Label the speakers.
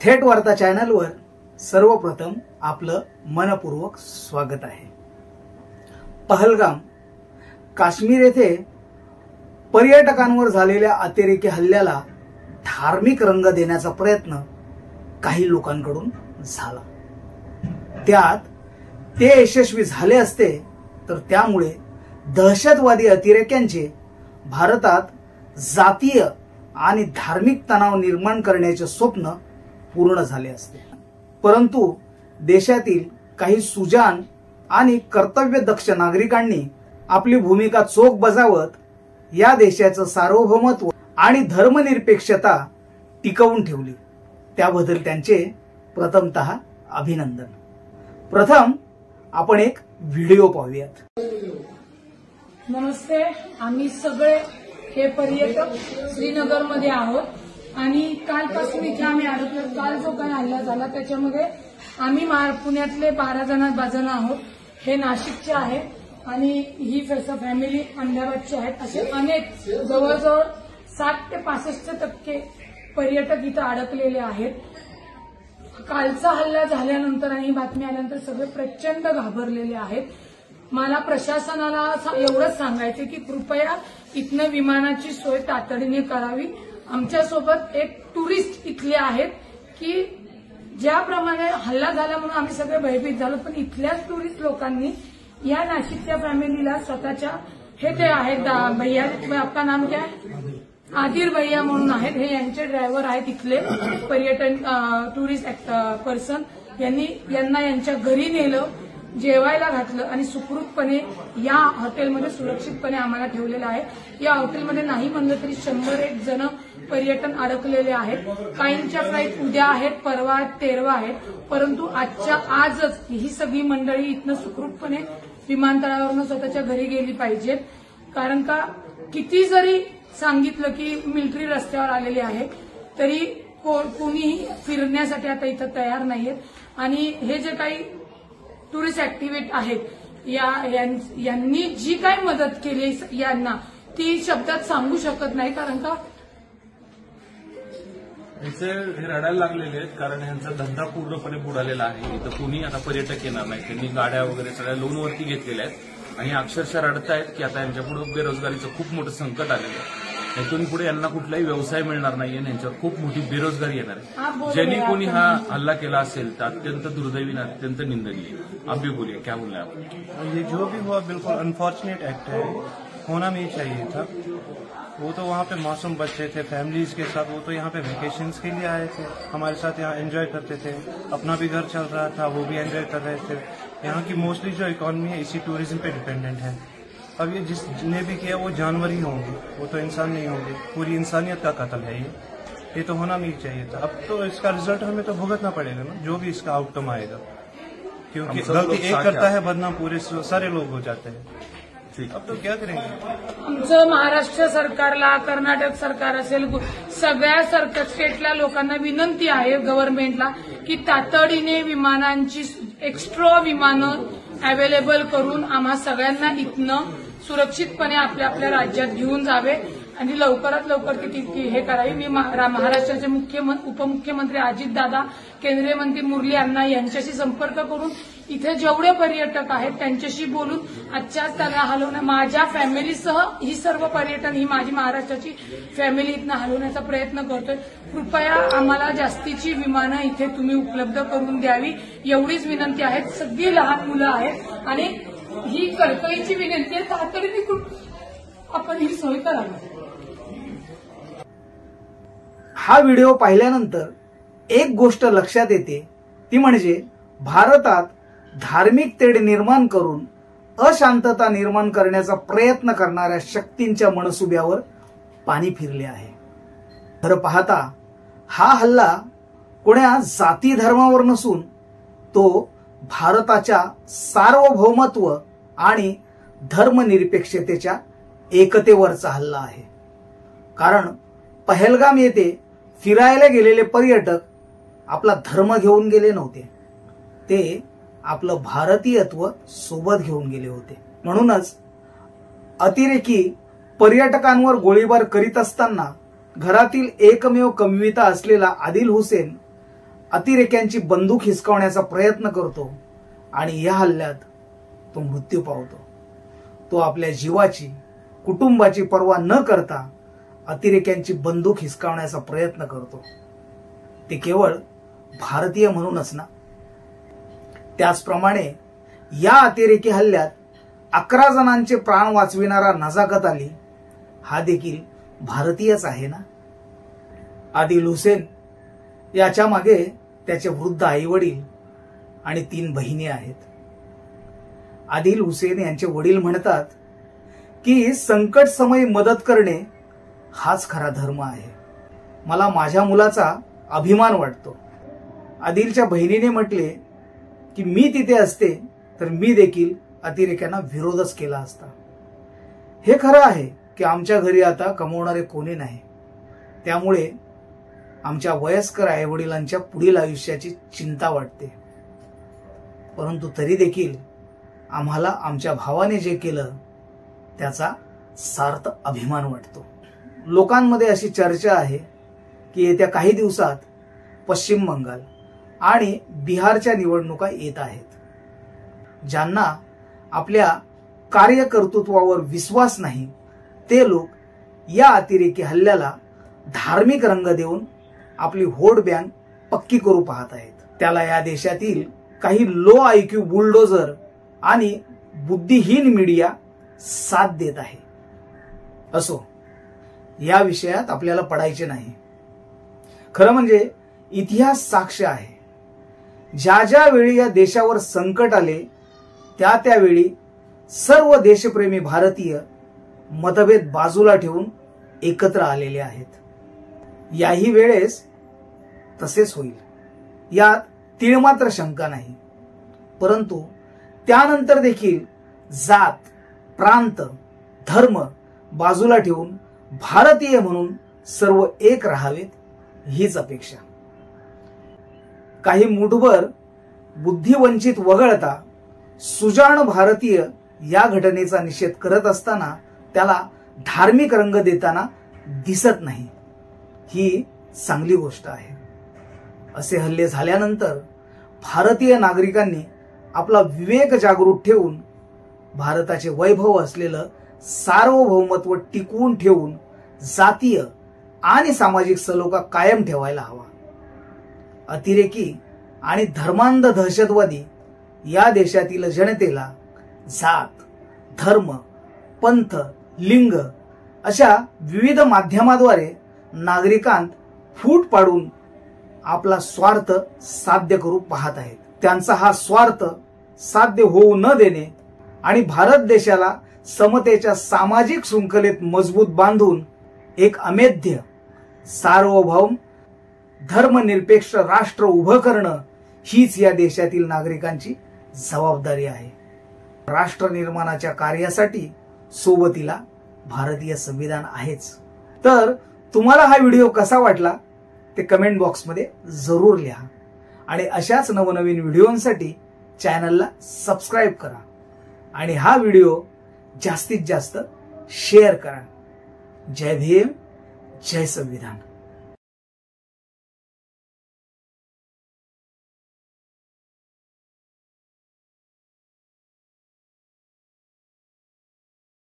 Speaker 1: थेट वार्ता चॅनलवर सर्वप्रथम आपलं मनपूर्वक स्वागत आहे। पहलगाम काश्मीर येथे पर्यटकांवर झालेल्या अतिरेकी हल्ल्याला धार्मिक रंग देण्याचा प्रयत्न काही लोकांकडून झाला। त्यात ते यशस्वी झाले असते तर त्यामुळे दहशतवादी अतिरेक्यांचे भारतात जातीय आणि धार्मिक तणाव निर्माण करण्याचे स्वप्न पूर्ण झाले असते। परंतु देशातील काही सुजाण आणि कर्तव्यदक्ष नागरिकांनी आपली भूमिका चोख बजावत या देशाचं सार्वभौमत्व आणि धर्मनिरपेक्षता टिकवून ठेवली। त्याबद्दल त्यांचे प्रथमतः अभिनंदन। प्रथम आपण एक व्हिडिओ पाहूयात।
Speaker 2: नमस्ते, आम्ही सगळे हे पर्यटक श्रीनगर मध्ये आहोत आणि कालपासून इथे आम्ही अडकलो। काल जो काही हल्ला झाला त्याच्यामध्ये आम्ही पुण्यातले 12 जण आहोत। हे नाशिकचे आहेत आणि ही फॅमिली अहमदाबादची आहेत। असे अनेक जवळजवळ 60 ते 65% पर्यटक इथं अडकलेले आहेत। कालचा हल्ला झाल्यानंतर आणि बातमी आल्यानंतर सगळे प्रचंड घाबरलेले आहेत। मला प्रशासनाला एवढंच सांगायचे की कृपया इथनं विमानाची सोय तातडीने करावी। आमच्यासोबत एक टुरिस्ट इथले आहेत की ज्याप्रमाणे हल्ला झाला म्हणून आम्ही सगळे भयभीत झालो, पण इथल्याच टुरिस्ट लोकांनी या नाशिकच्या फॅमिलीला स्वतःच्या हे ते आहेत भैया, आपका नाम क्या है? आदिर भैया म्हणून आहेत। हे यांचे ड्रायव्हर आहेत इथले पर्यटन टुरिस्ट पर्सन। यांना यांच्या घरी नेलं, जेवायला घातलं आणि सुखरूपपणे या हॉटेलमध्ये सुरक्षितपणे आम्हाला ठेवलेलं आहे। या हॉटेलमध्ये नाही म्हणलं तरी 101 जण पर्यटन अडकलेले आहेत। काहींच्या फ्लाईट उद्या आहेत, परवा आहेत, 13 आहेत, परंतु आजच ही सगळी मंडळी इथनं सुखरूपपणे विमानतळावरून स्वतःच्या घरी गेली पाहिजेत। कारण का किती जरी सांगितलं की मिलिटरी रस्त्यावर आलेली आहे तरी कोणीही फिरण्यासाठी आता इथं तयार नाहीयेत। आणि हे जे काही टुरिस्ट ऍक्टिव्हिटी आहेत यांनी जी काही मदत केली यांना ती शब्दात सांगू शकत नाही। कारण का
Speaker 3: हे रडायला लागलेले आहेत, कारण यांचा धंदा पूर्णपणे बुडालेला आहे। इथं कोणी आता पर्यटक येणार नाही। त्यांनी गाड्या वगैरे सगळ्या लोनवरती घेतलेल्या आहेत आणि अक्षरशः रडतायत की आता यांच्यापुढे बेरोजगारीचं खूप मोठं संकट आलेलं आहे। इथून पुढे यांना कुठलाही व्यवसाय मिळणार नाही आणि यांच्यावर खूप मोठी बेरोजगारी येणार आहे। ज्यांनी कोणी हा हल्ला केला असेल तर अत्यंत दुर्दैवी, अत्यंत निंदनीय। आप भी बोलिए, क्या बोल रहे हैं आप?
Speaker 4: ये जो भी हुआ बिल्कुल अनफॉर्चुनेट एक्ट है, होना नहीं चाहिए था। वो तो वहाँ पे मासूम बच्चे थे फैमिलीज के साथ, वो तो यहाँ पे वेकेशंस के लिए आए थे, हमारे साथ यहाँ एंजॉय करते थे, अपना भी घर चल रहा था, वो भी एंजॉय कर रहे थे। यहाँ की मोस्टली जो इकोनॉमी है इसी टूरिज्म पे डिपेंडेंट है। अब ये जिसने भी किया वो जानवर ही होंगे, वो तो इंसान नहीं होंगे। पूरी इंसानियत का कत्ल है ये तो होना नहीं चाहिए था। अब तो इसका रिजल्ट हमें तो भुगतना पड़ेगा ना, जो भी इसका आउटकम आएगा, क्योंकि गलती एक करता है बदनाम पूरे सारे लोग हो जाते हैं। अब तो क्या करेंगे?
Speaker 2: आमचं महाराष्ट्र सरकारला, कर्नाटक सरकार असेल, सगळ्या स्टेटला लोकांना विनंती आहे गव्हर्नमेंटला की तातडीने विमानांची एक्स्ट्रा विमानं अवेलेबल करून आम्हा सगळ्यांना इथनं सुरक्षितपणे आपल्या आपल्या राज्यात घेऊन जावे आणि लवकरात लवकर ती हे करावी। मी महाराष्ट्राचे उपमुख्यमंत्री अजितदादा, केंद्रीय मंत्री मुरली अण्णा यांच्याशी संपर्क करून इथे जेवढे पर्यटक आहेत त्यांच्याशी बोलून आजच्याच त्याला हलवण्या, माझ्या फॅमिलीसह ही सर्व पर्यटन ही माझी महाराष्ट्राची फॅमिली इथनं हलवण्याचा प्रयत्न करतोय। कृपया आम्हाला जास्तीची विमानं इथे तुम्ही उपलब्ध करून द्यावी एवढीच विनंती आहे। सगळी लहान मुलं आहेत आणि ही कळकळीची विनंती आहे, तातडीने आपण ही सोय करावी।
Speaker 1: हा व्हिडिओ पाहिल्यानंतर एक गोष्ट लक्षात येते, ती म्हणजे भारतात धार्मिक तेढ निर्माण करून अशांतता निर्माण करण्याचा प्रयत्न करणाऱ्या शक्तींच्या मनसुब्यावर पाणी फिरले आहे। खरं पाहता हा हल्ला कोण्या जाती धर्मावर नसून तो भारताच्या सार्वभौमत्व आणि धर्मनिरपेक्षतेच्या एकतेवरचा हल्ला आहे। कारण पहलगाम येथे फिरायला गेलेले पर्यटक आपला धर्म घेऊन गेले नव्हते, ते आपलं भारतीयत्व सोबत घेऊन गेले होते। म्हणूनच अतिरेकी पर्यटकांवर गोळीबार करीत असताना घरातील एकमेव कमविता असलेला आदिल हुसेन अतिरेक्यांची बंदूक हिसकावण्याचा प्रयत्न करतो आणि या हल्ल्यात तो मृत्यू पावतो. तो आपल्या जीवाची, कुटुंबाची पर्वा न करता अतिरेक्यांची बंदूक हिसकावण्याचा प्रयत्न करतो. ते केवळ भारतीय म्हणूनच ना. त्याचप्रमाणे या अतिरेकी हल्ल्यात 11 जणांचे प्राण वाचविणारा नजाकत अली हा देखील भारतीयच आहे ना. आदिल हुसेन याच्या मागे त्याचे वृद्ध आई वडील आणि 3 बहिणी आहेत. आदिल हुसेन यांचे वडील म्हणतात की संकट समयी मदत करणे हाच खरा धर्म आहे. मला माझ्या मुलाचा अभिमान वाटतो. आदिलच्या बहिणीने म्हटले की मी तिथे असते तर मी देखील अतिरेक्यांना विरोधच केला असता. हे खरं आहे की आमच्या घरी आता कमवणारे कोणी नाही, त्यामुळे आमच्या वयस्कर आईवडिलांच्या पुढील आयुष्याची चिंता वाटते. परंतु तरी देखील आम्हाला आमच्या भावाने जे केलं त्याचा सार्थ अभिमान वाटतो. लोकांमध्ये अशी चर्चा आहे की येत्या काही दिवसात पश्चिम बंगाल आणि बिहारच्या निवडणुका येत आहेत. ज्यांना आपल्या कार्यकर्तृत्वावर विश्वास नाही ते लोक या अतिरेकी हल्ल्याला धार्मिक रंग देऊन आपली व्होट बँक पक्की करू पाहत आहेत. त्याला या देशातील काही लो आयक्यू बुलडोजर आणि बुद्धिहीन मीडिया साथ देत आहे. असो, या विषयात आपल्याला पडायचे नाही. खरं म्हणजे इतिहास साक्ष आहे. ज्या ज्या वेळी या देशावर संकट आले त्यावेळी सर्व देशप्रेमी भारतीय मतभेद बाजूला ठेवून एकत्र आलेले आहेत. याही वेळेस तसेच होईल यात तीळमात्र शंका नाही. परंतु त्यानंतर देखील जात, प्रांत, धर्म बाजूला ठेवून भारतीय म्हणून सर्व एक राहावेत हीच अपेक्षा. काही मुठभर बुद्धिवंचित वगळता सुजाण भारतीय या घटनेचा निषेध करत असताना त्याला धार्मिक रंग देताना दिसत नाही. ही चांगली गोष्ट आहे. असे हल्ले झाल्यानंतर भारतीय नागरिकांनी आपला विवेक जागृत ठेवून भारताचे वैभव असलेलं सार्वभौमत्व टिकवून ठेवून जातीय आणि सामाजिक सलोखा कायम ठेवायला हवा. अतिरेकी आणि धर्मांध दहशतवादी या देशातील जनतेला जात, धर्म, पंथ, लिंग अशा विविध माध्यमाद्वारे नागरिकांत फूट पाडून आपला स्वार्थ साध्य करू पाहत आहेत. त्यांचा हा स्वार्थ साध्य होऊ न देणे आणि भारत देशाला समतेच्या सामाजिक शृंखलेत मजबूत बांधून एक अमेध्य, सार्वभौम, धर्मनिरपेक्ष राष्ट्र उभं करणं हीच या देशातील नागरिकांची जबाबदारी आहे. राष्ट्र निर्माणाच्या कार्यासाठी सोबतीला भारतीय संविधान आहेच. तर तुम्हाला हा व्हिडिओ कसा वाटला ते कमेंट बॉक्समध्ये जरूर लिहा आणि अशाच नवनवीन व्हिडिओंसाठी चॅनलला सबस्क्राईब करा आणि हा व्हिडिओ जास्तीत जास्त शेअर करा. जय भीम, जय संविधान.